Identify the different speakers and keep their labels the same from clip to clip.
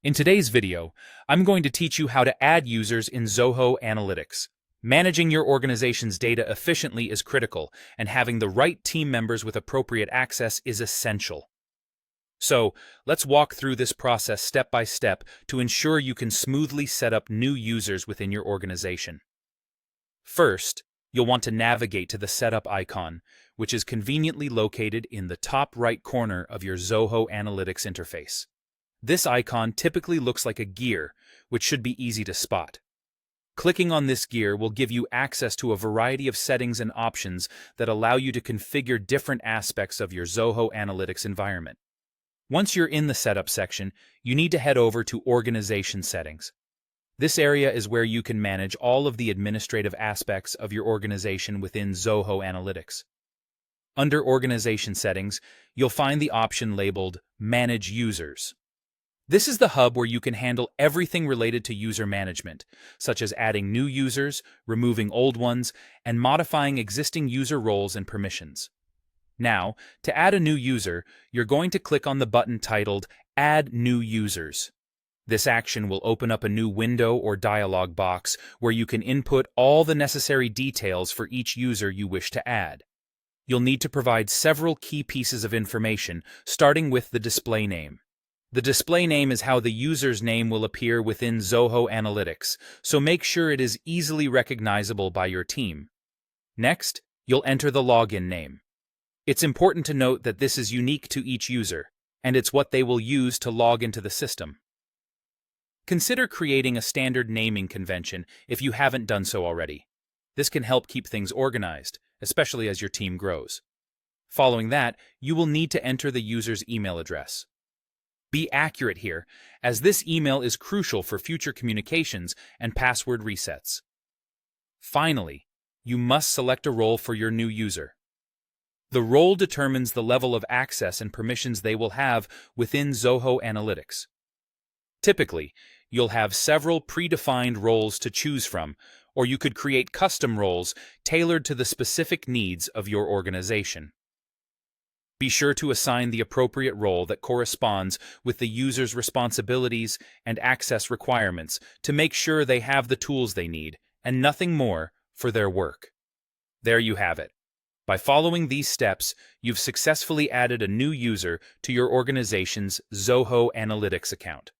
Speaker 1: In today's video, I'm going to teach you how to add users in Zoho Analytics. Managing your organization's data efficiently is critical, and having the right team members with appropriate access is essential. So, let's walk through this process step by step to ensure you can smoothly set up new users within your organization. First, you'll want to navigate to the Setup icon, which is conveniently located in the top right corner of your Zoho Analytics interface. This icon typically looks like a gear, which should be easy to spot. Clicking on this gear will give you access to a variety of settings and options that allow you to configure different aspects of your Zoho Analytics environment. Once you're in the Setup section, you need to head over to Organization Settings. This area is where you can manage all of the administrative aspects of your organization within Zoho Analytics. Under Organization Settings, you'll find the option labeled Manage Users. This is the hub where you can handle everything related to user management, such as adding new users, removing old ones, and modifying existing user roles and permissions. Now, to add a new user, you're going to click on the button titled Add New Users. This action will open up a new window or dialog box where you can input all the necessary details for each user you wish to add. You'll need to provide several key pieces of information, starting with the display name. The display name is how the user's name will appear within Zoho Analytics, so make sure it is easily recognizable by your team. Next, you'll enter the login name. It's important to note that this is unique to each user, and it's what they will use to log into the system. Consider creating a standard naming convention if you haven't done so already. This can help keep things organized, especially as your team grows. Following that, you will need to enter the user's email address. Be accurate here, as this email is crucial for future communications and password resets. Finally, you must select a role for your new user. The role determines the level of access and permissions they will have within Zoho Analytics. Typically, you'll have several predefined roles to choose from, or you could create custom roles tailored to the specific needs of your organization. Be sure to assign the appropriate role that corresponds with the user's responsibilities and access requirements to make sure they have the tools they need, and nothing more, for their work. There you have it. By following these steps, you've successfully added a new user to your organization's Zoho Analytics account.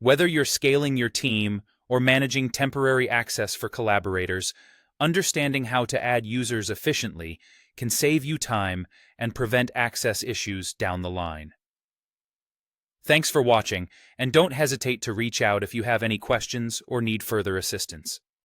Speaker 1: Whether you're scaling your team or managing temporary access for collaborators, understanding how to add users efficiently can save you time and prevent access issues down the line. Thanks for watching, and don't hesitate to reach out if you have any questions or need further assistance.